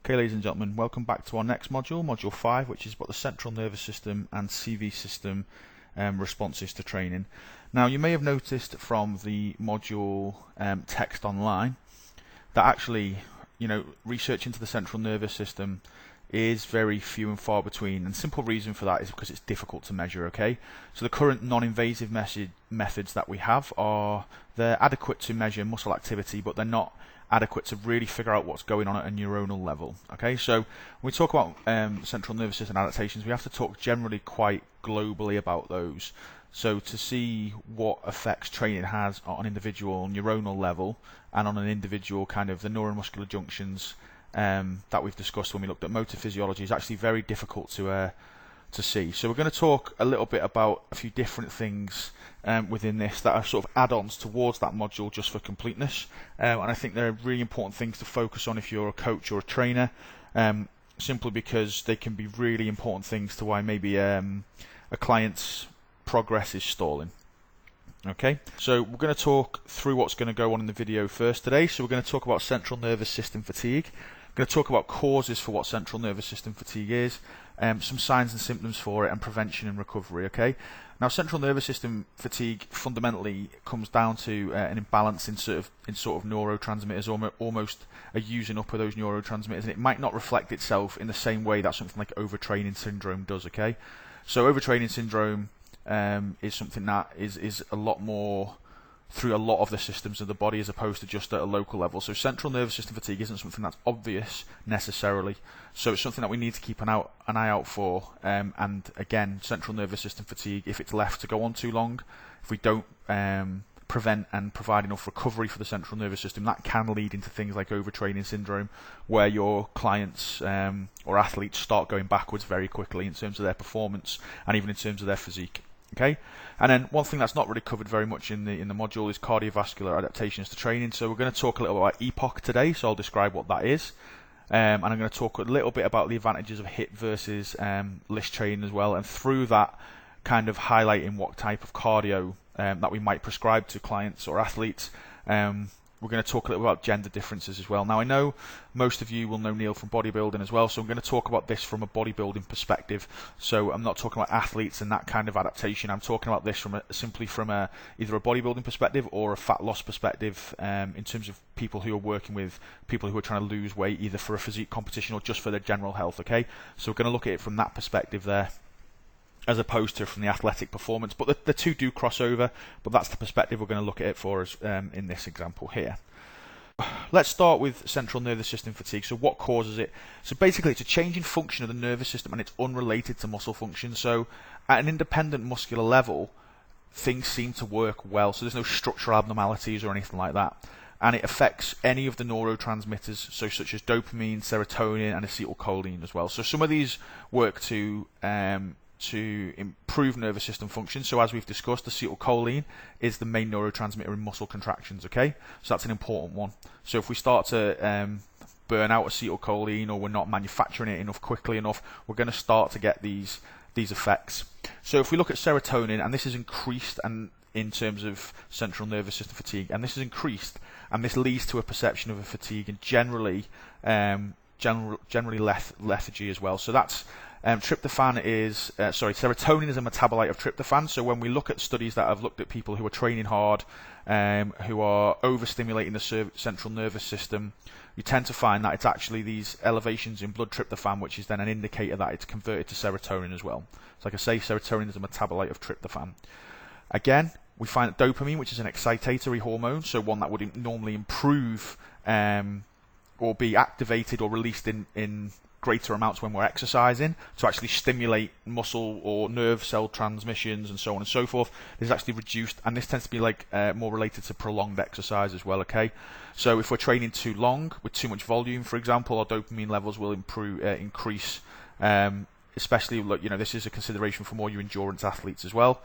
Okay, ladies and gentlemen, welcome back to our next module, Module 5, which is about the central nervous system and CV system responses to training. Now, you may have noticed from the module text online that actually, research into the central nervous system is very few and far between, and simple reason for that is because it's difficult to measure. Okay, so the current non-invasive methods that we have they're adequate to measure muscle activity, but they're not adequate to really figure out what's going on at a neuronal level. Okay, so when we talk about central nervous system adaptations, we have to talk generally quite globally about those. So to see what effects training has on an individual neuronal level and on an individual kind of the neuromuscular junctions that we've discussed when we looked at motor physiology is actually very difficult to see. So we're going to talk a little bit about a few different things within this that are sort of add-ons towards that module just for completeness, and I think they're really important things to focus on if you're a coach or a trainer, simply because they can be really important things to why maybe a client's progress is stalling. Okay, so we're going to talk through what's going to go on in the video first today. So we're going to talk about central nervous system fatigue. We're going to talk about causes for what central nervous system fatigue is, some signs and symptoms for it, and prevention and recovery. Okay, now central nervous system fatigue fundamentally comes down to an imbalance in sort of neurotransmitters, almost a using up of those neurotransmitters, and it might not reflect itself in the same way that something like overtraining syndrome does. Okay, so overtraining syndrome is something that is a lot more through a lot of the systems of the body as opposed to just at a local level. So central nervous system fatigue isn't something that's obvious necessarily. So it's something that we need to keep an eye out for. And again, central nervous system fatigue, if it's left to go on too long, if we don't prevent and provide enough recovery for the central nervous system, that can lead into things like overtraining syndrome, where your clients or athletes start going backwards very quickly in terms of their performance and even in terms of their physique. Okay, and then one thing that's not really covered very much in the module is cardiovascular adaptations to training. So we're going to talk a little about EPOC today, so I'll describe what that is, and I'm going to talk a little bit about the advantages of HIIT versus LIST training as well, and through that kind of highlighting what type of cardio that we might prescribe to clients or athletes. We're going to talk a little about gender differences as well. Now, I know most of you will know Neil from bodybuilding as well, so I'm going to talk about this from a bodybuilding perspective. So I'm not talking about athletes and that kind of adaptation. I'm talking about this simply from either a bodybuilding perspective or a fat loss perspective, in terms of people who are working with people who are trying to lose weight either for a physique competition or just for their general health. Okay, so we're going to look at it from that perspective there, as opposed to from the athletic performance. But the two do cross over, but that's the perspective we're going to look at it for us in this example here. Let's start with central nervous system fatigue. So what causes it? So basically it's a change in function of the nervous system and it's unrelated to muscle function. So at an independent muscular level, things seem to work well. So there's no structural abnormalities or anything like that. And it affects any of the neurotransmitters, so such as dopamine, serotonin, and acetylcholine as well. So some of these work to improve nervous system function. So as we've discussed, acetylcholine is the main neurotransmitter in muscle contractions. Okay, so that's an important one. So if we start to burn out acetylcholine, or we're not manufacturing it quickly enough, we're going to start to get these effects. So if we look at serotonin, and this is increased and in terms of central nervous system fatigue, and this is increased, and this leads to a perception of a fatigue and generally lethargy as well. So that's serotonin is a metabolite of tryptophan. So when we look at studies that have looked at people who are training hard, who are overstimulating the central nervous system, you tend to find that it's actually these elevations in blood tryptophan, which is then an indicator that it's converted to serotonin as well. So like I say, serotonin is a metabolite of tryptophan. Again, we find that dopamine, which is an excitatory hormone, so one that would normally improve or be activated or released in greater amounts when we're exercising to actually stimulate muscle or nerve cell transmissions and so on and so forth, is actually reduced, and this tends to be more related to prolonged exercise as well. Okay, so if we're training too long with too much volume, for example, our dopamine levels will increase, especially this is a consideration for more your endurance athletes as well.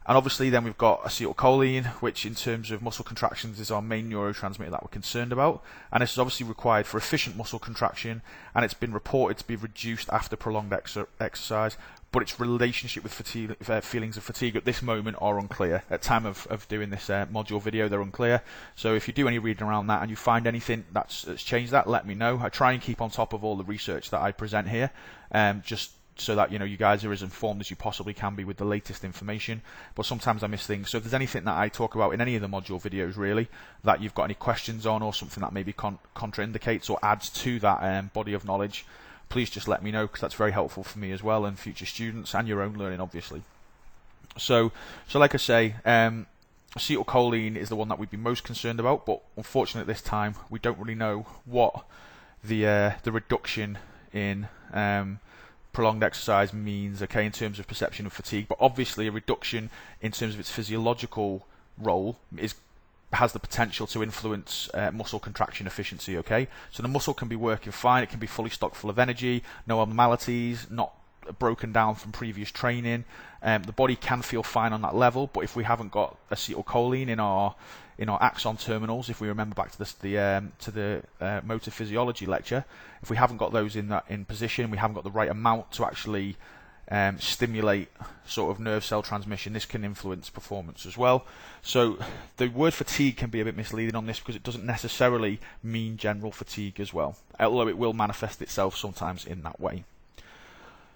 And obviously then we've got acetylcholine, which in terms of muscle contractions is our main neurotransmitter that we're concerned about. And this is obviously required for efficient muscle contraction, and it's been reported to be reduced after prolonged exercise. but its relationship with fatigue, feelings of fatigue at this moment are unclear. At time of doing this module video, they're unclear. So if you do any reading around that and you find anything that's changed that, let me know. I try and keep on top of all the research that I present here, just so that you guys are as informed as you possibly can be with the latest information. But sometimes I miss things. So if there's anything that I talk about in any of the module videos really that you've got any questions on, or something that maybe contraindicates or adds to that body of knowledge, please just let me know, because that's very helpful for me as well, and future students, and your own learning obviously. So like I say, acetylcholine is the one that we'd be most concerned about, but unfortunately at this time we don't really know what the reduction in prolonged exercise means, okay, in terms of perception of fatigue. But obviously a reduction in terms of its physiological role has the potential to influence muscle contraction efficiency, okay? So the muscle can be working fine, it can be fully stocked full of energy, no abnormalities, not broken down from previous training. The body can feel fine on that level, but if we haven't got acetylcholine in our axon terminals, if we remember back to the motor physiology lecture, if we haven't got those in position, we haven't got the right amount to actually stimulate sort of nerve cell transmission, this can influence performance as well. So the word fatigue can be a bit misleading on this, because it doesn't necessarily mean general fatigue as well, although it will manifest itself sometimes in that way.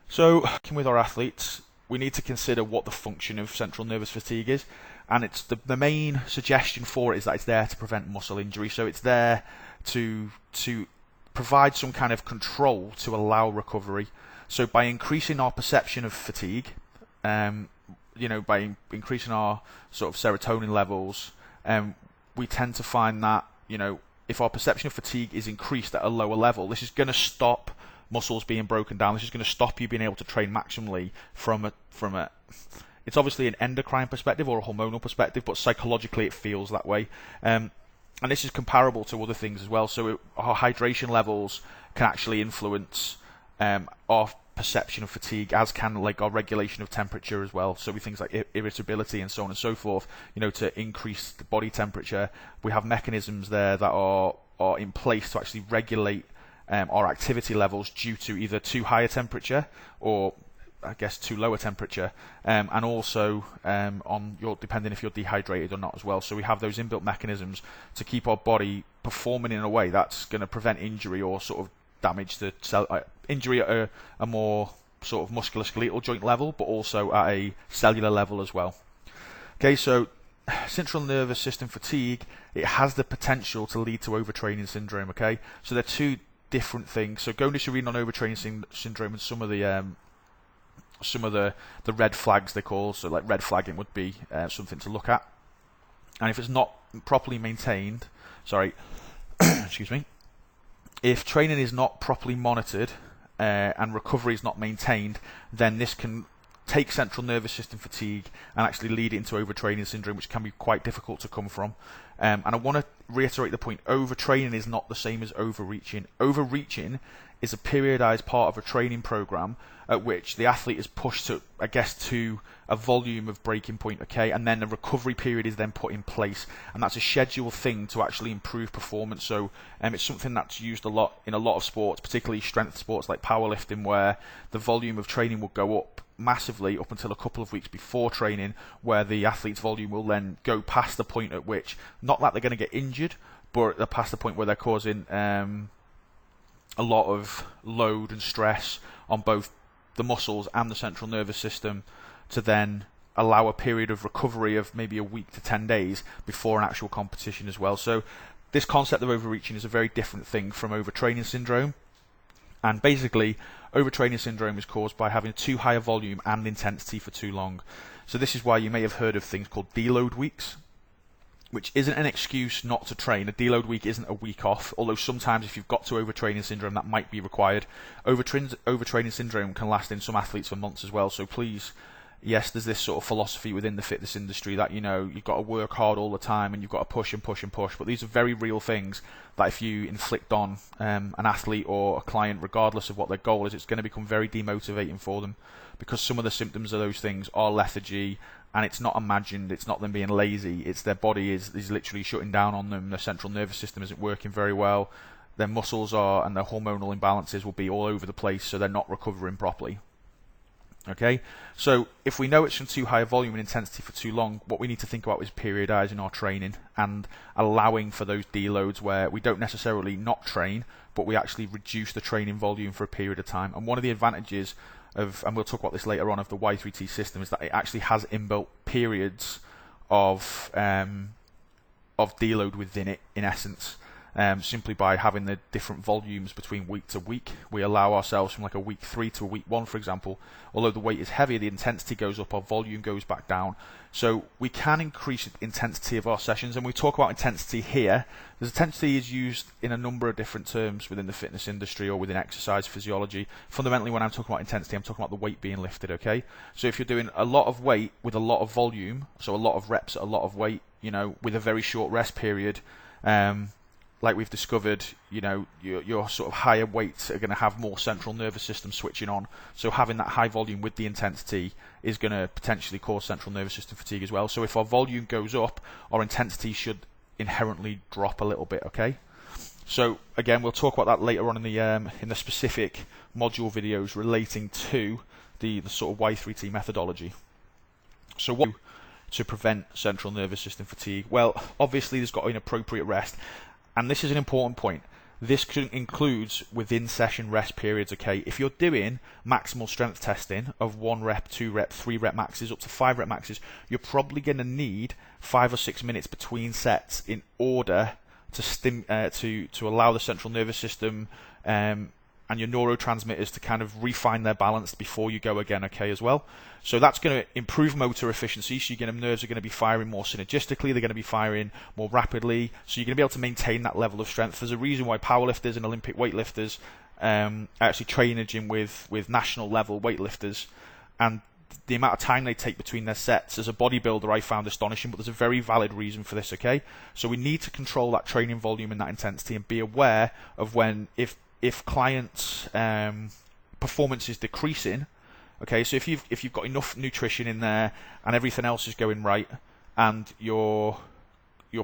So with our athletes, we need to consider what the function of central nervous fatigue is, and it's the main suggestion for it is that it's there to prevent muscle injury. So it's there to provide some kind of control to allow recovery. So by increasing our perception of fatigue, by increasing our sort of serotonin levels, we tend to find that if our perception of fatigue is increased at a lower level, this is going to stop muscles being broken down. This is going to stop you being able to train maximally from a it's obviously an endocrine perspective or a hormonal perspective, but psychologically it feels that way. And this is comparable to other things as well. So our hydration levels can actually influence our perception of fatigue, as can like our regulation of temperature as well. So with things like irritability and so on and so forth, to increase the body temperature, we have mechanisms there that are in place to actually regulate our activity levels due to either too high a temperature or I guess too low a temperature, and also depending if you're dehydrated or not as well. So we have those inbuilt mechanisms to keep our body performing in a way that's going to prevent injury or sort of damage the cell, injury at a more sort of musculoskeletal joint level, but also at a cellular level as well. Okay, so central nervous system fatigue, it has the potential to lead to overtraining syndrome. Okay, so they're two different things. So go and just read on overtraining syndrome and some of the red flags they call. So like red flagging would be something to look at, and if it's not properly maintained, excuse me, if training is not properly monitored and recovery is not maintained, then this can take central nervous system fatigue and actually lead it into overtraining syndrome, which can be quite difficult to come from. And I want to reiterate the point, overtraining is not the same as overreaching. Overreaching is a periodized part of a training program at which the athlete is pushed to a volume of breaking point, okay, and then a recovery period is then put in place, and that's a scheduled thing to actually improve performance. So it's something that's used a lot in a lot of sports, particularly strength sports like powerlifting, where the volume of training will go up massively up until a couple of weeks before training, where the athlete's volume will then go past the point at which, not that they're going to get injured, but they're past the point where they're causing a lot of load and stress on both the muscles and the central nervous system, to then allow a period of recovery of maybe a week to 10 days before an actual competition as well. So this concept of overreaching is a very different thing from overtraining syndrome. And basically, overtraining syndrome is caused by having too high a volume and intensity for too long. So this is why you may have heard of things called deload weeks, which isn't an excuse not to train. A deload week isn't a week off, although sometimes if you've got to overtraining syndrome, that might be required. Overtraining syndrome can last in some athletes for months as well, so please, yes, there's this sort of philosophy within the fitness industry that, you've got to work hard all the time and you've got to push and push and push, but these are very real things that if you inflict on an athlete or a client, regardless of what their goal is, it's going to become very demotivating for them, because some of the symptoms of those things are lethargy. And it's not imagined, it's not them being lazy, it's their body is literally shutting down on them, their central nervous system isn't working very well, their muscles and their hormonal imbalances will be all over the place, so they're not recovering properly. Okay, so if we know it's from too high a volume and intensity for too long, what we need to think about is periodizing our training and allowing for those deloads where we don't necessarily not train, but we actually reduce the training volume for a period of time. And one of the advantages of, and we'll talk about this later on, of the Y3T system is that it actually has inbuilt periods of deload within it, in essence. Simply by having the different volumes between week to week, we allow ourselves from like a week 3 to a week 1, for example. Although the weight is heavier, the intensity goes up, our volume goes back down. So we can increase the intensity of our sessions, and we talk about intensity here. The intensity is used in a number of different terms within the fitness industry or within exercise physiology. Fundamentally, when I'm talking about intensity, I'm talking about the weight being lifted, okay? So if you're doing a lot of weight with a lot of volume, so a lot of reps at a lot of weight, with a very short rest period, like we've discovered, your sort of higher weights are going to have more central nervous system switching on. So having that high volume with the intensity is going to potentially cause central nervous system fatigue as well. So if our volume goes up, our intensity should inherently drop a little bit, okay? So again, we'll talk about that later on in the specific module videos relating to the sort of Y3T methodology. So what to prevent central nervous system fatigue? Well, obviously there's got to be an appropriate rest. And this is an important point. This includes within session rest periods, okay? If you're doing maximal strength testing of 1 rep, 2 rep, 3 rep maxes, up to 5 rep maxes, you're probably going to need 5 or 6 minutes between sets in order to allow the central nervous system and your neurotransmitters to kind of refine their balance before you go again, okay, as well. So that's going to improve motor efficiency, so your nerves are going to be firing more synergistically, they're going to be firing more rapidly, so you're going to be able to maintain that level of strength. There's a reason why powerlifters and Olympic weightlifters actually train in a gym with national level weightlifters, and the amount of time they take between their sets. As a bodybuilder, I found astonishing, but there's a very valid reason for this, okay? So we need to control that training volume and that intensity and be aware of when, if clients' performance is decreasing, okay, so if you've got enough nutrition in there and everything else is going right, and your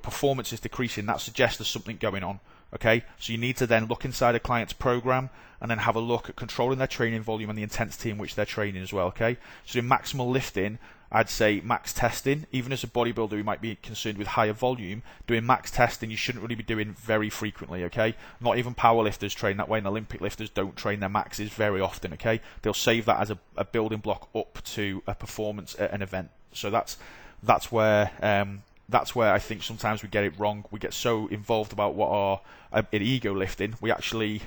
performance is decreasing, that suggests there's something going on. Okay, so you need to then look inside a client's program and then have a look at controlling their training volume and the intensity in which they're training as well. Okay, so in maximal lifting, I'd say max testing. Even as a bodybuilder who might be concerned with higher volume, doing max testing you shouldn't really be doing very frequently. Okay, not even powerlifters train that way, and Olympic lifters don't train their maxes very often. Okay, they'll save that as a building block up to a performance at an event. So that's where I think sometimes we get it wrong. We get so involved about what our in ego lifting, we actually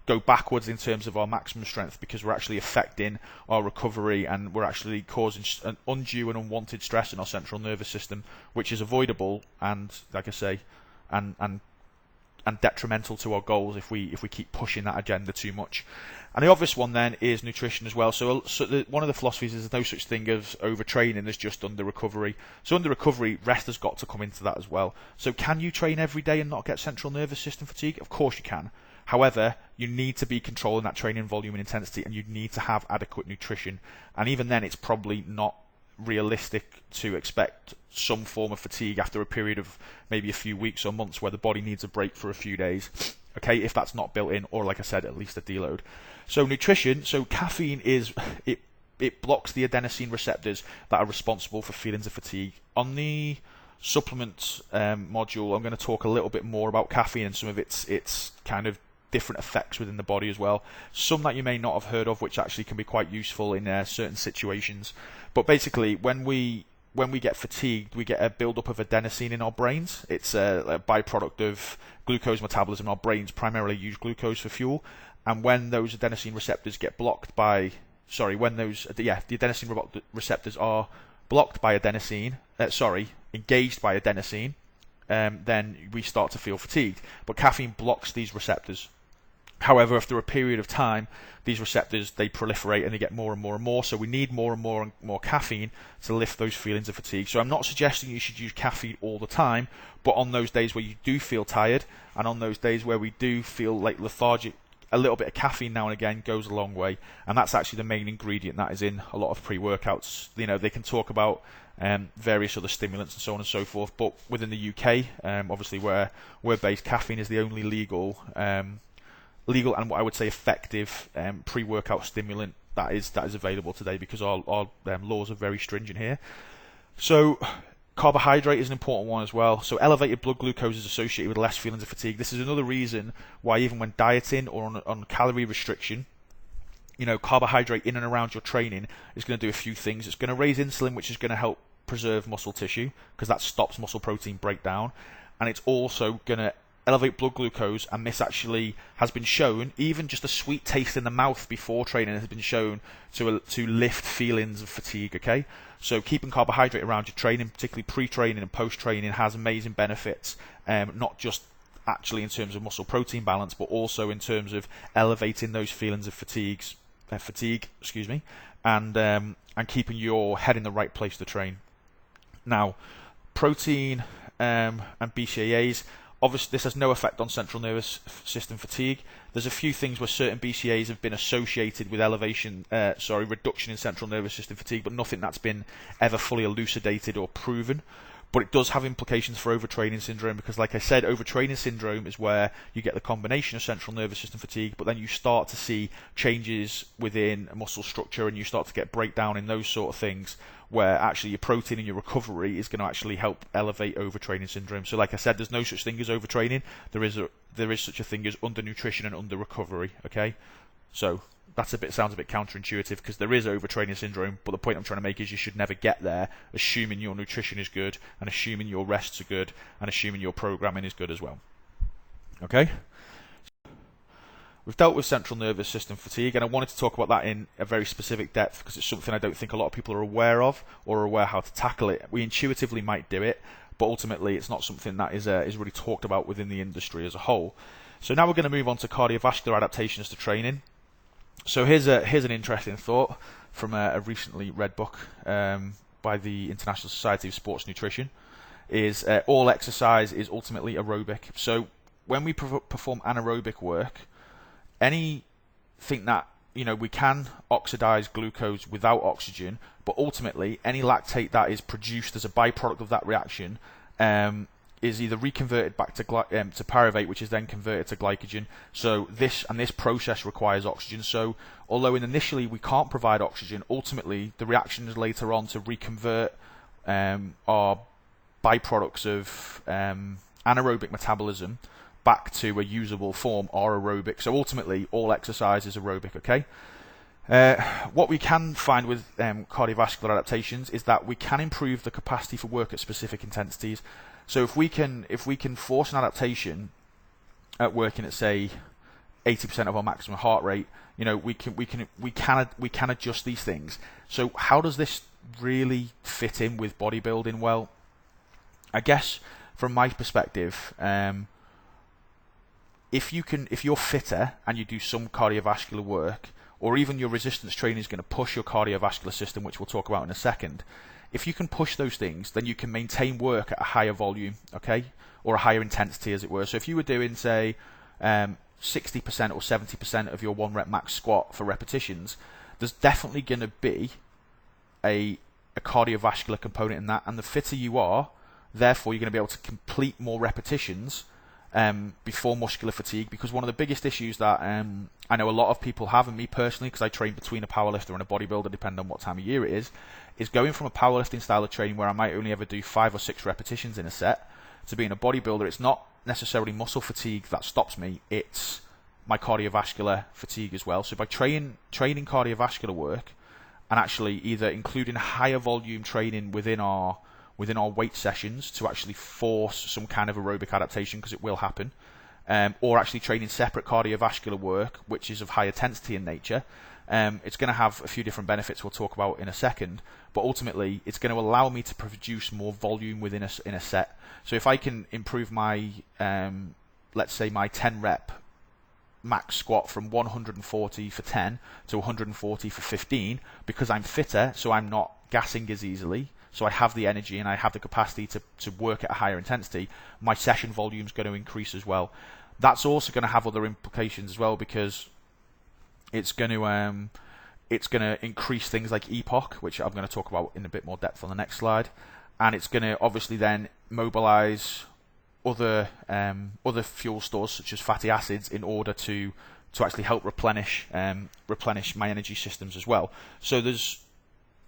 go backwards in terms of our maximum strength because we're actually affecting our recovery and we're actually causing an undue and unwanted stress in our central nervous system, which is avoidable and, like I say, and detrimental to our goals if we keep pushing that agenda too much. And the obvious one then is nutrition as well. So one of the philosophies is there's no such thing as overtraining, there's just under recovery. So under recovery, rest has got to come into that as well. So can you train every day and not get central nervous system fatigue? Of course you can. However, you need to be controlling that training volume and intensity, and you need to have adequate nutrition. And even then, it's probably not realistic to expect some form of fatigue after a period of maybe a few weeks or months where the body needs a break for a few days. Okay, if that's not built in, or like I said, at least a deload. So nutrition, so caffeine it blocks the adenosine receptors that are responsible for feelings of fatigue. On the supplements module, I'm going to talk a little bit more about caffeine and some of its kind of different effects within the body as well. Some that you may not have heard of, which actually can be quite useful in certain situations. But basically, when we get fatigued, we get a build-up of adenosine in our brains. It's a byproduct of glucose metabolism. Our brains primarily use glucose for fuel, and when those adenosine receptors get blocked by, the adenosine receptors are blocked by adenosine, engaged by adenosine, then we start to feel fatigued. But caffeine blocks these receptors. However, after a period of time, these receptors, they proliferate and they get more and more and more, so we need more and more and more caffeine to lift those feelings of fatigue. So I'm not suggesting you should use caffeine all the time, but on those days where you do feel tired, and on those days where we do feel like lethargic, a little bit of caffeine now and again goes a long way, and that's actually the main ingredient that is in a lot of pre-workouts. They can talk about various other stimulants and so on and so forth, but within the UK, obviously where we're based, caffeine is the only legal and what I would say effective pre-workout stimulant that is available today, because our laws are very stringent here. So carbohydrate is an important one as well. So elevated blood glucose is associated with less feelings of fatigue. This is another reason why, even when dieting or on calorie restriction, carbohydrate in and around your training is going to do a few things. It's going to raise insulin, which is going to help preserve muscle tissue, because that stops muscle protein breakdown. And it's also going to elevate blood glucose, and this actually has been shown, even just a sweet taste in the mouth before training has been shown to lift feelings of fatigue, okay? So keeping carbohydrate around your training, particularly pre-training and post-training, has amazing benefits, not just actually in terms of muscle protein balance, but also in terms of elevating those feelings of fatigue, and keeping your head in the right place to train. Now, protein and BCAAs, obviously this has no effect on central nervous system fatigue. There's a few things where certain BCAAs have been associated with reduction in central nervous system fatigue, but nothing that's been ever fully elucidated or proven. But it does have implications for overtraining syndrome, because, like I said, overtraining syndrome is where you get the combination of central nervous system fatigue, but then you start to see changes within muscle structure, and you start to get breakdown in those sort of things, where actually your protein and your recovery is going to actually help elevate overtraining syndrome. So like I said, there's no such thing as overtraining. There is such a thing as undernutrition and under-recovery, okay? So sounds a bit counterintuitive, because there is overtraining syndrome, but the point I'm trying to make is you should never get there assuming your nutrition is good, and assuming your rests are good, and assuming your programming is good as well. Okay? We've dealt with central nervous system fatigue, and I wanted to talk about that in a very specific depth, because it's something I don't think a lot of people are aware of, or are aware how to tackle it. We intuitively might do it, but ultimately it's not something that is really talked about within the industry as a whole. So now we're going to move on to cardiovascular adaptations to training. So here's an interesting thought from a recently read book by the International Society of Sports Nutrition. Is all exercise is ultimately aerobic. So when we perform anaerobic work, anything that we can oxidize glucose without oxygen, but ultimately any lactate that is produced as a byproduct of that reaction is either reconverted back to pyruvate, which is then converted to glycogen. So this process requires oxygen. So although initially we can't provide oxygen, ultimately the reaction is later on to reconvert our byproducts of anaerobic metabolism back to a usable form are aerobic. So ultimately all exercise is aerobic, okay? What we can find with cardiovascular adaptations is that we can improve the capacity for work at specific intensities. So if we can force an adaptation at working at, say, 80% of our maximum heart rate, we can adjust these things. So how does this really fit in with bodybuilding? Well, I guess from my perspective, if you're fitter and you do some cardiovascular work, or even your resistance training is going to push your cardiovascular system, which we'll talk about in a second. If you can push those things, then you can maintain work at a higher volume, okay, or a higher intensity, as it were. So if you were doing, say, 60% or 70% of your 1 rep max squat for repetitions, there's definitely going to be a cardiovascular component in that, and the fitter you are, therefore you're going to be able to complete more repetitions before muscular fatigue. Because one of the biggest issues that I know a lot of people have, and me personally, because I train between a powerlifter and a bodybuilder depending on what time of year it is going from a powerlifting style of training where I might only ever do 5 or 6 repetitions in a set, to being a bodybuilder. It's not necessarily muscle fatigue that stops me, it's my cardiovascular fatigue as well. So by training cardiovascular work, and actually either including higher volume training within our weight sessions to actually force some kind of aerobic adaptation, because it will happen, or actually training separate cardiovascular work, which is of high intensity in nature, it's going to have a few different benefits we'll talk about in a second, but ultimately it's going to allow me to produce more volume within a set. So if I can improve my, let's say my 10 rep max squat from 140 for 10 to 140 for 15, because I'm fitter, so I'm not gassing as easily, so I have the energy and I have the capacity to work at a higher intensity, my session volume is going to increase as well. That's also going to have other implications as well, because it's going to increase things like EPOC, which I'm going to talk about in a bit more depth on the next slide, and it's going to obviously then mobilize other fuel stores such as fatty acids in order to to actually help replenish my energy systems as well. So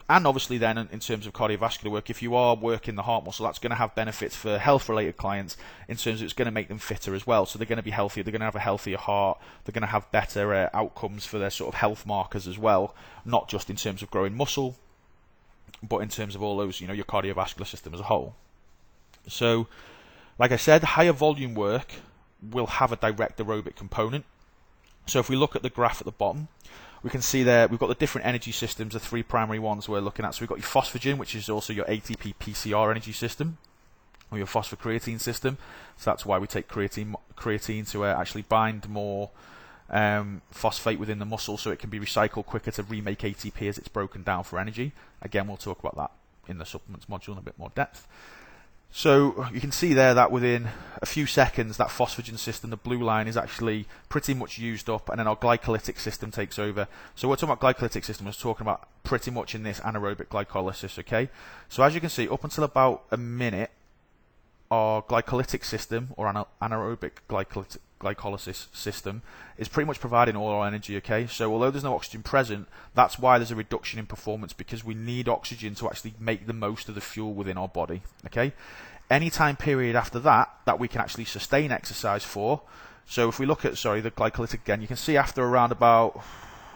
and obviously then in terms of cardiovascular work, if you are working the heart muscle, that's going to have benefits for health-related clients in terms of it's going to make them fitter as well. So they're going to be healthier, they're going to have a healthier heart, they're going to have better outcomes for their sort of health markers as well, not just in terms of growing muscle, but in terms of all those, your cardiovascular system as a whole. So, like I said, higher volume work will have a direct aerobic component. So if we look at the graph at the bottom, we can see there we've got the different energy systems, the three primary ones we're looking at. So we've got your phosphagen, which is also your ATP PCR energy system, or your phosphocreatine system. So that's why we take creatine to actually bind more phosphate within the muscle, so it can be recycled quicker to remake ATP as it's broken down for energy. Again, we'll talk about that in the supplements module in a bit more depth. So you can see there that within a few seconds, that phosphagen system, the blue line, is actually pretty much used up, and then our glycolytic system takes over. So we're talking about glycolytic system, we're talking about pretty much in this anaerobic glycolysis, okay? So as you can see, up until about a minute, our glycolytic system, or anaerobic glycolysis system, is pretty much providing all our energy, okay? So although there's no oxygen present, that's why there's a reduction in performance, because we need oxygen to actually make the most of the fuel within our body, okay? Any time period after that we can actually sustain exercise for. So if we look at, the glycolytic again, you can see after around about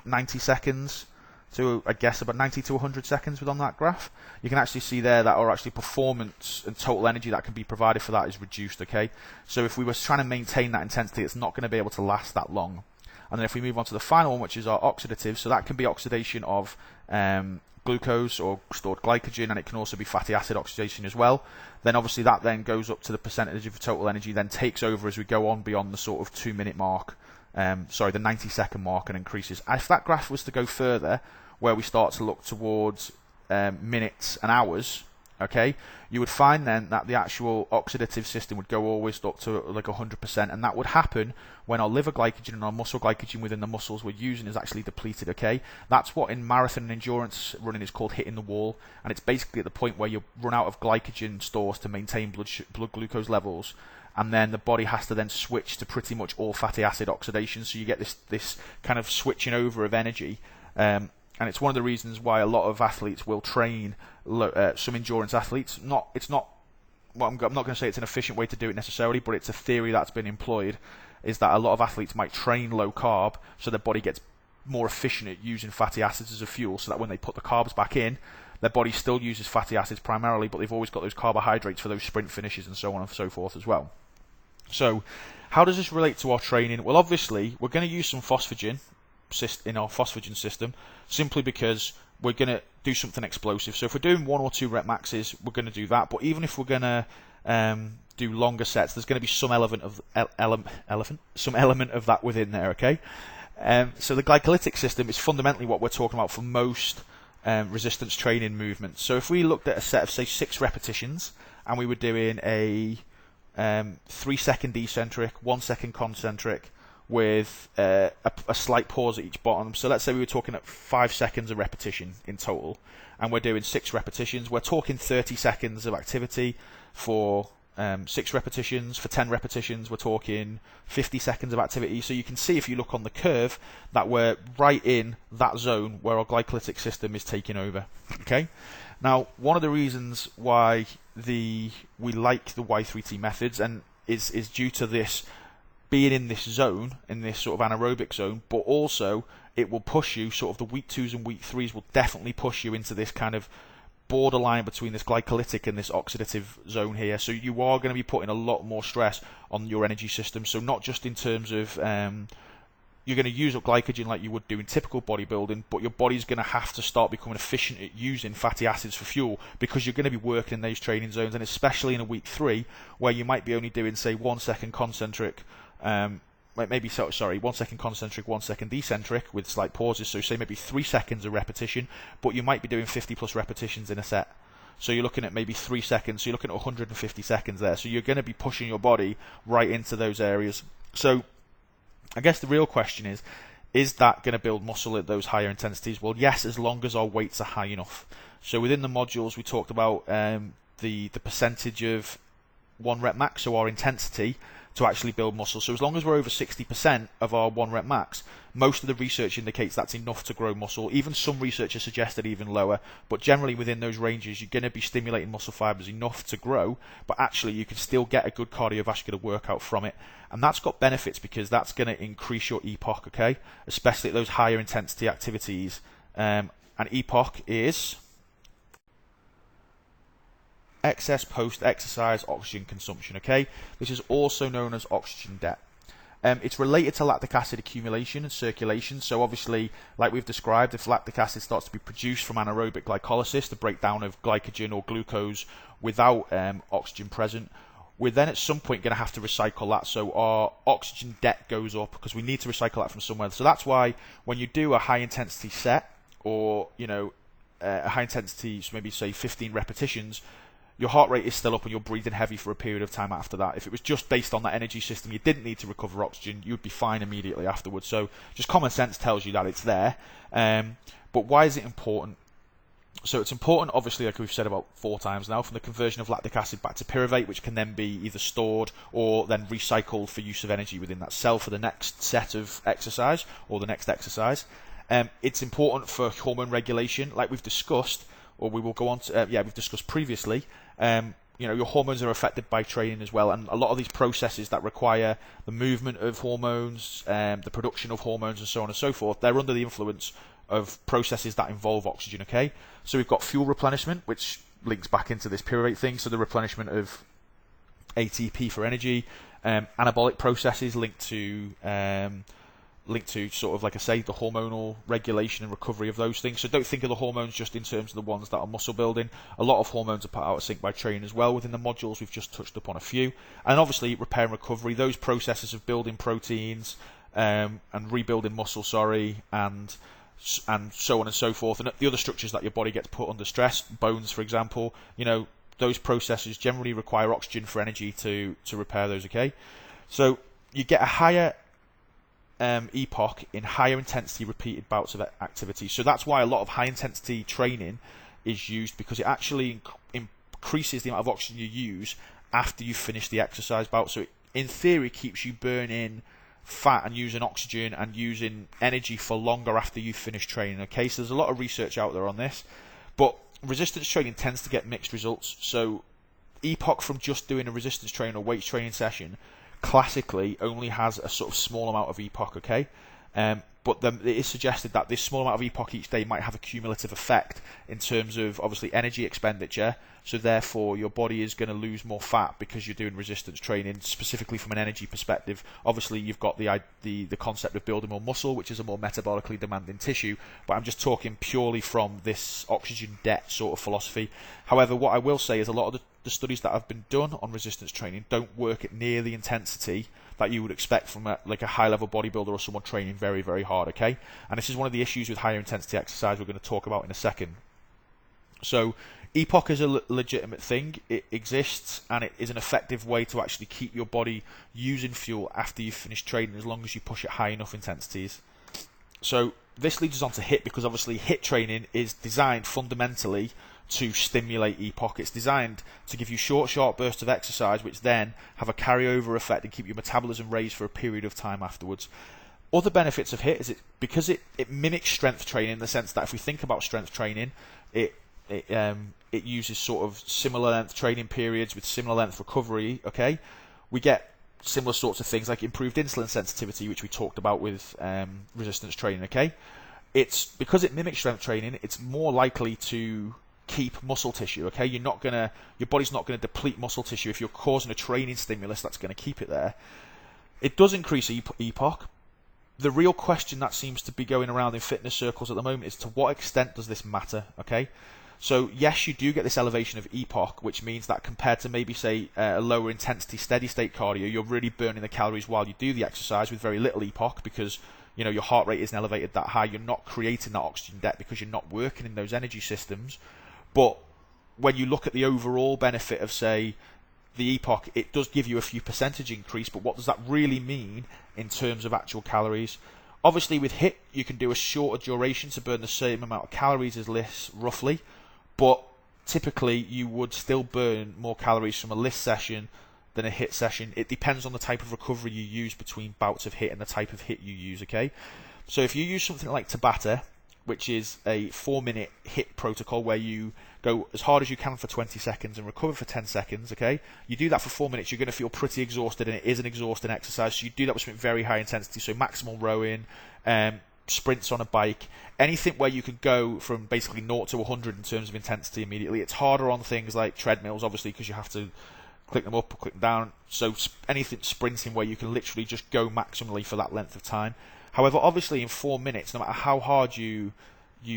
90 seconds to, I guess, about 90 to 100 seconds within that graph, you can actually see there that our actually performance and total energy that can be provided for that is reduced, okay? So if we were trying to maintain that intensity, it's not going to be able to last that long. And then if we move on to the final one, which is our oxidative, so that can be oxidation of glucose or stored glycogen, and it can also be fatty acid oxidation as well. Then obviously that then goes up to the percentage of total energy, then takes over as we go on beyond the sort of 2 minute mark, the 90 second mark, and increases. If that graph was to go further, where we start to look towards minutes and hours, okay, you would find then that the actual oxidative system would go always up to like 100%, and that would happen when our liver glycogen and our muscle glycogen within the muscles we're using is actually depleted, okay? That's what in marathon and endurance running is called hitting the wall, and it's basically at the point where you run out of glycogen stores to maintain blood glucose levels, and then the body has to then switch to pretty much all fatty acid oxidation, so you get this kind of switching over of energy. And it's one of the reasons why a lot of athletes will train, some endurance athletes. I'm not going to say it's an efficient way to do it necessarily, but it's a theory that's been employed, is that a lot of athletes might train low carb so their body gets more efficient at using fatty acids as a fuel, so that when they put the carbs back in, their body still uses fatty acids primarily, but they've always got those carbohydrates for those sprint finishes and so on and so forth as well. So how does this relate to our training? Well, obviously, we're going to use some phosphagen in our phosphagen system, simply because we're going to do something explosive. So if we're doing 1 or 2 rep maxes, we're going to do that. But even if we're going to do longer sets, there's going to be some element of that within there, okay? So the glycolytic system is fundamentally what we're talking about for most resistance training movements. So if we looked at a set of, say, 6 repetitions, and we were doing a 3-second eccentric, 1 second concentric, with a slight pause at each bottom. So let's say we were talking at 5 seconds of repetition in total, and we're doing 6 repetitions. We're talking 30 seconds of activity for 6 repetitions. For 10 repetitions, we're talking 50 seconds of activity. So you can see, if you look on the curve, that we're right in that zone where our glycolytic system is taking over. Okay. Now, one of the reasons why we like the Y3T methods and is due to this being in this zone, in this sort of anaerobic zone, but also it will push you, sort of the week 2s and week 3s will definitely push you into this kind of borderline between this glycolytic and this oxidative zone here. So you are going to be putting a lot more stress on your energy system. So not just in terms of you're going to use up glycogen like you would do in typical bodybuilding, but your body's going to have to start becoming efficient at using fatty acids for fuel, because you're going to be working in those training zones, and especially in a week 3 where you might be only doing, say, 1 second concentric, 1 second concentric, 1 second eccentric with slight pauses, so say maybe 3 seconds of repetition, but you might be doing 50 plus repetitions in a set. So you're looking at maybe 3 seconds, so you're looking at 150 seconds there. So you're going to be pushing your body right into those areas. So I guess the real question is that going to build muscle at those higher intensities? Well, yes, as long as our weights are high enough. So within the modules, we talked about the percentage of 1 rep max, so our intensity, to actually build muscle. So as long as we're over 60% of our 1 rep max, most of the research indicates that's enough to grow muscle. Even some research has suggested even lower, but generally within those ranges, you're going to be stimulating muscle fibers enough to grow, but actually you can still get a good cardiovascular workout from it. And that's got benefits because that's going to increase your EPOC, okay? Especially at those higher intensity activities. And EPOC is excess post-exercise oxygen consumption, okay? This is also known as oxygen debt. It's related to lactic acid accumulation and circulation. So obviously, like we've described, if lactic acid starts to be produced from anaerobic glycolysis, the breakdown of glycogen or glucose without oxygen present, we're then at some point going to have to recycle that. So our oxygen debt goes up because we need to recycle that from somewhere. So that's why when you do a high intensity set, or a high intensity, so maybe say 15 repetitions, your heart rate is still up and you're breathing heavy for a period of time after that. If it was just based on that energy system, you didn't need to recover oxygen, you'd be fine immediately afterwards. So just common sense tells you that it's there. But why is it important? So it's important, obviously, like we've said about 4 times now, from the conversion of lactic acid back to pyruvate, which can then be either stored or then recycled for use of energy within that cell for the next set of exercise or the next exercise. It's important for hormone regulation, like we've discussed, or we will go on to, we've discussed previously. Your hormones are affected by training as well, and a lot of these processes that require the movement of hormones, the production of hormones, and so on and so forth, they're under the influence of processes that involve oxygen, okay? So we've got fuel replenishment, which links back into this pyruvate thing, so the replenishment of ATP for energy, anabolic processes linked to sort of, like I say, the hormonal regulation and recovery of those things. So don't think of the hormones just in terms of the ones that are muscle building. A lot of hormones are put out of sync by training as well within the modules. We've just touched upon a few. And obviously repair and recovery, those processes of building proteins and rebuilding muscle, and so on and so forth. And the other structures that your body gets put under stress, bones for example, those processes generally require oxygen for energy to repair those, okay? So you get a higher EPOC in higher intensity repeated bouts of activity. So that's why a lot of high intensity training is used, because it actually increases the amount of oxygen you use after you finish the exercise bout. So it, in theory, keeps you burning fat and using oxygen and using energy for longer after you finish training, okay? So there's a lot of research out there on this, but resistance training tends to get mixed results. So EPOC from just doing a resistance training or weights training session classically only has a sort of small amount of EPOC, okay? But it is suggested that this small amount of EPOC each day might have a cumulative effect in terms of obviously energy expenditure. So therefore your body is going to lose more fat because you're doing resistance training, specifically from an energy perspective. Obviously you've got the concept of building more muscle, which is a more metabolically demanding tissue, but I'm just talking purely from this oxygen debt sort of philosophy. However, what I will say is a lot of the studies that have been done on resistance training don't work at near the intensity that you would expect from a high level bodybuilder or someone training very, very hard, okay? And this is one of the issues with higher intensity exercise we're going to talk about in a second. So EPOC is a legitimate thing. It exists, and it is an effective way to actually keep your body using fuel after you've finished training, as long as you push it high enough intensities. So this leads us on to HIIT, because obviously HIIT training is designed fundamentally to stimulate EPOC. It's designed to give you short, sharp bursts of exercise, which then have a carryover effect and keep your metabolism raised for a period of time afterwards. Other benefits of HIIT is because it mimics strength training, in the sense that if we think about strength training, it uses sort of similar length training periods with similar length recovery, okay? We get similar sorts of things like improved insulin sensitivity, which we talked about with resistance training, okay? It's because it mimics strength training, it's more likely to keep muscle tissue, okay? Your body's not going to deplete muscle tissue. If you're causing a training stimulus, that's going to keep it there. It does increase EPOC. The real question that seems to be going around in fitness circles at the moment is, to what extent does this matter, okay? So yes, you do get this elevation of EPOC, which means that compared to maybe say a lower intensity steady state cardio, you're really burning the calories while you do the exercise with very little EPOC, because your heart rate isn't elevated that high. You're not creating that oxygen debt because you're not working in those energy systems. But when you look at the overall benefit of, say, the EPOC, it does give you a few percentage increase, but what does that really mean in terms of actual calories? Obviously with HIIT, you can do a shorter duration to burn the same amount of calories as LISS, roughly, but typically you would still burn more calories from a LISS session than a HIIT session. It depends on the type of recovery you use between bouts of HIIT and the type of HIIT you use, okay? So if you use something like Tabata, which is a 4-minute HIIT protocol where you go as hard as you can for 20 seconds and recover for 10 seconds, okay? You do that for 4 minutes, you're going to feel pretty exhausted, and it is an exhausting exercise, so you do that with something very high intensity, so maximal rowing, sprints on a bike, anything where you can go from basically 0 to 100 in terms of intensity immediately. It's harder on things like treadmills, obviously, because you have to click them up or click them down. So anything sprinting where you can literally just go maximally for that length of time. However, obviously in 4 minutes, no matter how hard you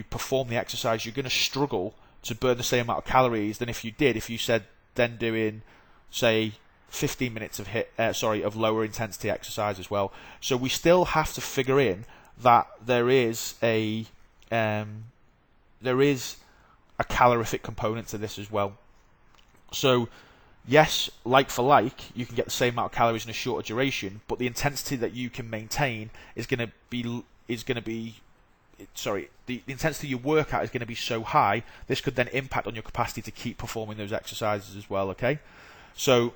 perform the exercise, you're going to struggle to burn the same amount of calories than if you said then doing, say, 15 minutes of of lower intensity exercise as well. So we still have to figure in that there is a calorific component to this as well. So yes, like for like, you can get the same amount of calories in a shorter duration, but the intensity that you can maintain the intensity you work at is going to be so high, this could then impact on your capacity to keep performing those exercises as well, okay? So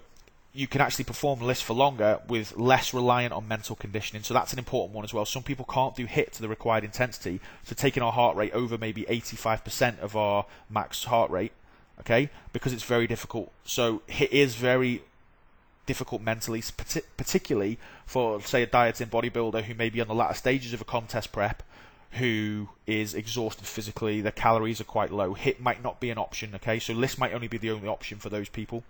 you can actually perform lifts for longer with less reliant on mental conditioning. So that's an important one as well. Some people can't do HIIT to the required intensity, so taking our heart rate over maybe 85% of our max heart rate, okay, because it's very difficult. So HIIT is very difficult mentally, particularly for, say, a dieting bodybuilder who may be on the latter stages of a contest prep, who is exhausted physically, their calories are quite low. HIIT might not be an option, okay, so lifts might only be the only option for those people.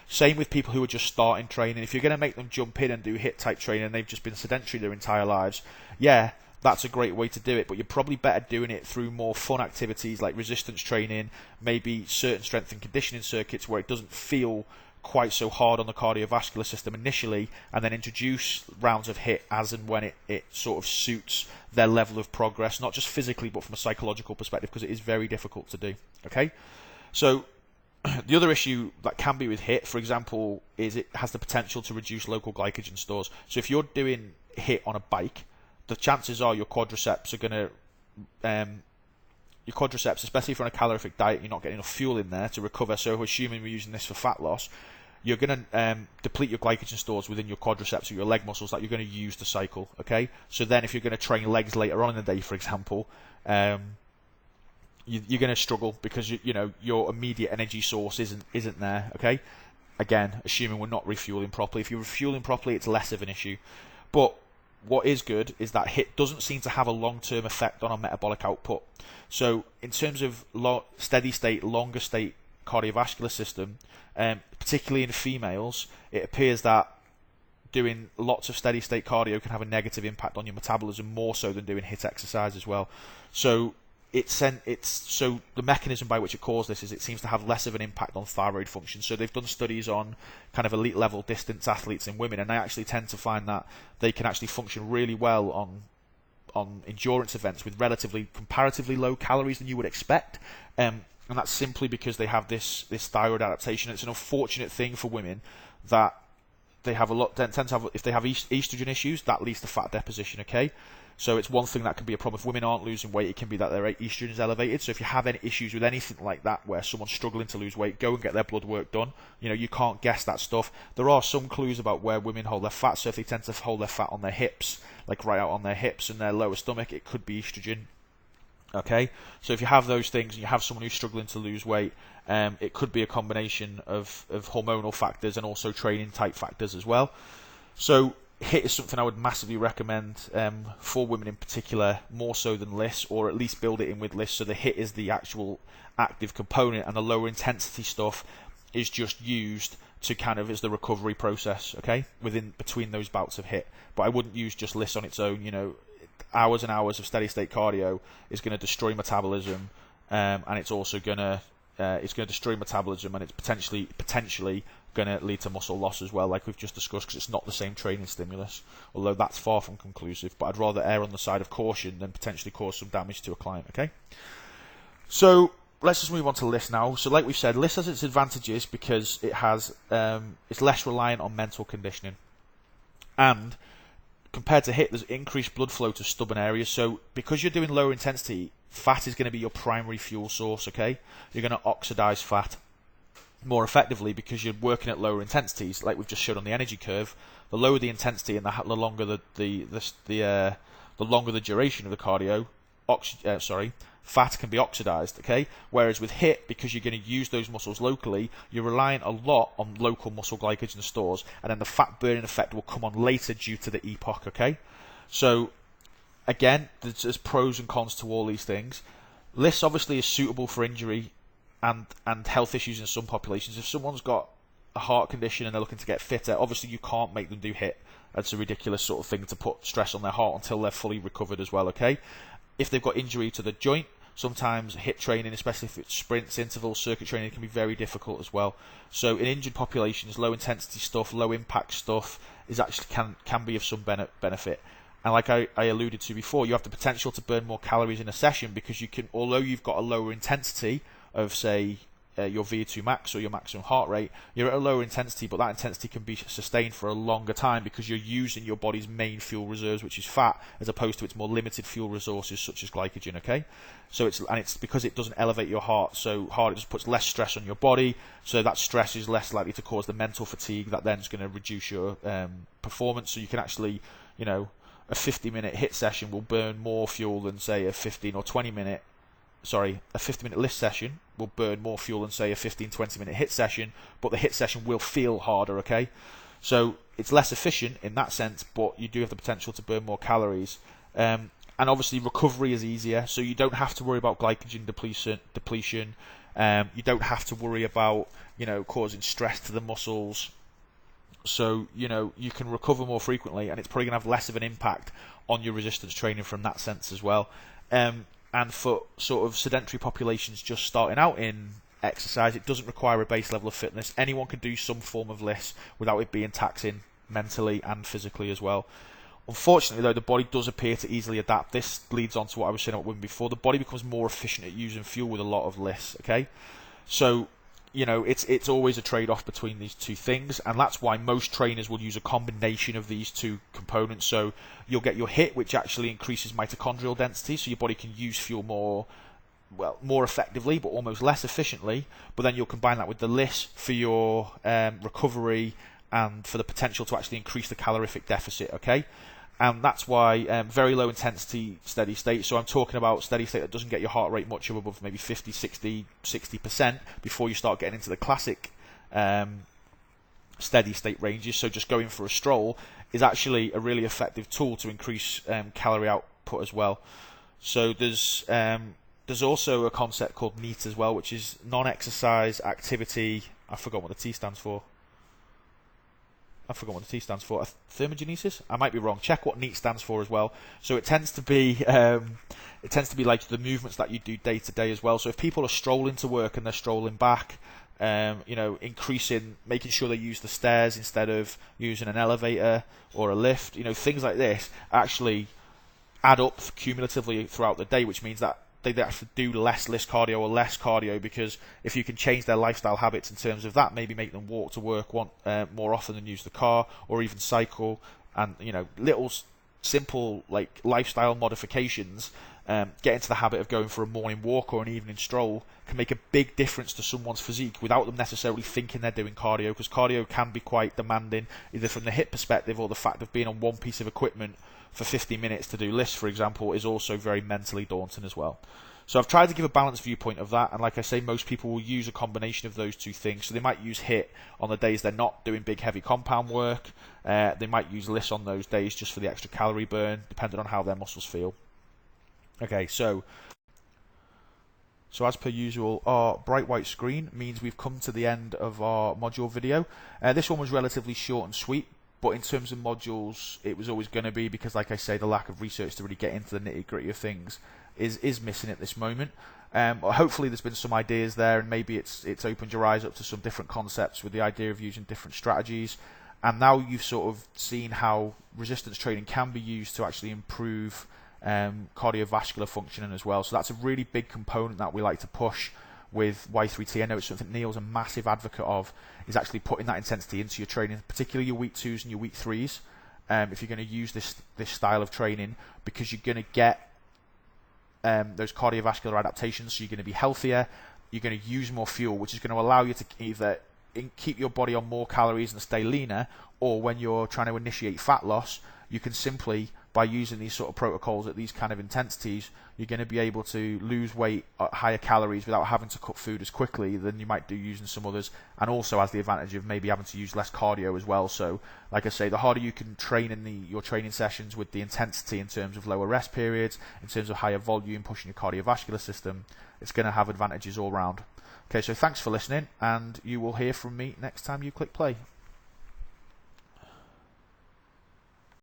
Same with people who are just starting training. If you're going to make them jump in and do HIIT type training and they've just been sedentary their entire lives, yeah, that's a great way to do it, but you're probably better doing it through more fun activities like resistance training, maybe certain strength and conditioning circuits where it doesn't feel quite so hard on the cardiovascular system initially, and then introduce rounds of HIIT as and when it sort of suits their level of progress, not just physically but from a psychological perspective, because it is very difficult to do, okay? So the other issue that can be with HIIT, for example, is it has the potential to reduce local glycogen stores. So if you're doing HIIT on a bike, the chances are your quadriceps are going to, especially if you're on a calorific diet, you're not getting enough fuel in there to recover. So assuming we're using this for fat loss, you're going to deplete your glycogen stores within your quadriceps or your leg muscles that you're going to use to cycle, okay? So then if you're going to train legs later on in the day, for example, you're going to struggle because your immediate energy source isn't there, okay? Again, assuming we're not refueling properly. If you're refueling properly, it's less of an issue. But what is good is that HIIT doesn't seem to have a long-term effect on our metabolic output. So in terms of steady state, longer state cardiovascular system, particularly in females, it appears that doing lots of steady state cardio can have a negative impact on your metabolism, more so than doing HIIT exercise as well. So so the mechanism by which it causes this is it seems to have less of an impact on thyroid function. So they've done studies on kind of elite level distance athletes in women, and they actually tend to find that they can actually function really well on endurance events with comparatively low calories than you would expect. And that's simply because they have this thyroid adaptation. It's an unfortunate thing for women that they have tend to have, if they have estrogen issues, that leads to fat deposition, okay? So it's one thing that can be a problem. If women aren't losing weight, it can be that their estrogen is elevated. So if you have any issues with anything like that, where someone's struggling to lose weight, go and get their blood work done. You can't guess that stuff. There are some clues about where women hold their fat. So if they tend to hold their fat on their hips, like right out on their hips and their lower stomach, it could be estrogen. Okay, so if you have those things and you have someone who's struggling to lose weight, it could be a combination of hormonal factors and also training type factors as well. So HIIT is something I would massively recommend for women in particular, more so than lifts, or at least build it in with lifts. So the HIIT is the actual active component, and the lower intensity stuff is just used to kind of as the recovery process, okay, between those bouts of HIIT. But I wouldn't use just lifts on its own. Hours and hours of steady state cardio is going to destroy metabolism, and it's also going to destroy metabolism, and it's potentially going to lead to muscle loss as well, like we've just discussed, because it's not the same training stimulus, although that's far from conclusive. But I'd rather err on the side of caution than potentially cause some damage to a client, okay? So let's just move on to lifts now. So like we've said, lifts has its advantages because it has it's less reliant on mental conditioning, and compared to HIIT, there's increased blood flow to stubborn areas. So because you're doing lower intensity, fat is going to be your primary fuel source, okay? You're going to oxidize fat. more effectively because you're working at lower intensities, like we've just showed on the energy curve. The lower the intensity and the longer the longer the duration of the cardio, fat can be oxidized. Okay, whereas with HIIT, because you're going to use those muscles locally, you're relying a lot on local muscle glycogen stores, and then the fat burning effect will come on later due to the epoch. Okay, so again, there's pros and cons to all these things. LISS obviously is suitable for injury and health issues in some populations. If someone's got a heart condition and they're looking to get fitter, obviously you can't make them do HIIT. That's a ridiculous sort of thing to put stress on their heart until they're fully recovered as well, okay? If they've got injury to the joint, sometimes HIIT training, especially if it's sprints, intervals, circuit training, can be very difficult as well. So in injured populations, low intensity stuff, low impact stuff is actually can be of some benefit. And like I alluded to before, you have the potential to burn more calories in a session because you can, although you've got a lower intensity of, say, your VO2 max or your maximum heart rate, you're at a lower intensity, but that intensity can be sustained for a longer time because you're using your body's main fuel reserves, which is fat, as opposed to its more limited fuel resources such as glycogen. Okay, so it's because it doesn't elevate your heart so hard, it just puts less stress on your body, so that stress is less likely to cause the mental fatigue that then is going to reduce your performance. So you can actually, a 50-minute HIIT session will burn more fuel than, say, a 50-minute LISS session will burn more fuel than, say, a 15-20-minute HIIT session, but the HIIT session will feel harder, okay? So it's less efficient in that sense, but you do have the potential to burn more calories. And obviously recovery is easier, so you don't have to worry about glycogen depletion. You don't have to worry about, causing stress to the muscles. So, you can recover more frequently, and it's probably going to have less of an impact on your resistance training from that sense as well. And for sort of sedentary populations just starting out in exercise, it doesn't require a base level of fitness. Anyone can do some form of LISS without it being taxing mentally and physically as well. Unfortunately, though, the body does appear to easily adapt. This leads on to what I was saying about women before. The body becomes more efficient at using fuel with a lot of LISS, okay? So, it's always a trade-off between these two things, and that's why most trainers will use a combination of these two components. So you'll get your HIIT, which actually increases mitochondrial density, so your body can use fuel more effectively, but almost less efficiently. But then you'll combine that with the LISS for your recovery and for the potential to actually increase the calorific deficit, okay? And that's why very low intensity steady state, so I'm talking about steady state that doesn't get your heart rate much above maybe 50, 60, 60% before you start getting into the classic steady state ranges. So just going for a stroll is actually a really effective tool to increase calorie output as well. So there's also a concept called NEAT as well, which is non-exercise activity. I forgot what the T stands for. Thermogenesis? I might be wrong. Check what NEAT stands for as well. So it tends to be like the movements that you do day to day as well. So if people are strolling to work and they're strolling back, making sure they use the stairs instead of using an elevator or a lift, things like this actually add up cumulatively throughout the day, which means that they have to do less LISS cardio or less cardio, because if you can change their lifestyle habits in terms of that, maybe make them walk to work more often than use the car, or even cycle, and little simple like lifestyle modifications, get into the habit of going for a morning walk or an evening stroll, can make a big difference to someone's physique without them necessarily thinking they're doing cardio, because cardio can be quite demanding, either from the HIIT perspective or the fact of being on one piece of equipment for 50 minutes to do LISS, for example, is also very mentally daunting as well. So I've tried to give a balanced viewpoint of that, and like I say, most people will use a combination of those two things. So they might use HIIT on the days they're not doing big heavy compound work. They might use LISS on those days just for the extra calorie burn, depending on how their muscles feel. Okay, so as per usual, our bright white screen means we've come to the end of our module video. This one was relatively short and sweet, but in terms of modules, it was always going to be, because like I say, the lack of research to really get into the nitty-gritty of things is missing at this moment. Hopefully there's been some ideas there, and maybe it's opened your eyes up to some different concepts with the idea of using different strategies. And now you've sort of seen how resistance training can be used to actually improve cardiovascular functioning as well. So that's a really big component that we like to push with Y3T. I know it's something Neil's a massive advocate of, is actually putting that intensity into your training, particularly your week 2s and your week 3s, if you're going to use this style of training, because you're going to get those cardiovascular adaptations, so you're going to be healthier, you're going to use more fuel, which is going to allow you to either keep your body on more calories and stay leaner, or when you're trying to initiate fat loss, you can simply, by using these sort of protocols at these kind of intensities, you're going to be able to lose weight at higher calories without having to cut food as quickly than you might do using some others, and also has the advantage of maybe having to use less cardio as well. So, like I say, the harder you can train in your training sessions with the intensity in terms of lower rest periods, in terms of higher volume, pushing your cardiovascular system, it's going to have advantages all round. Okay, so thanks for listening, and you will hear from me next time you click play.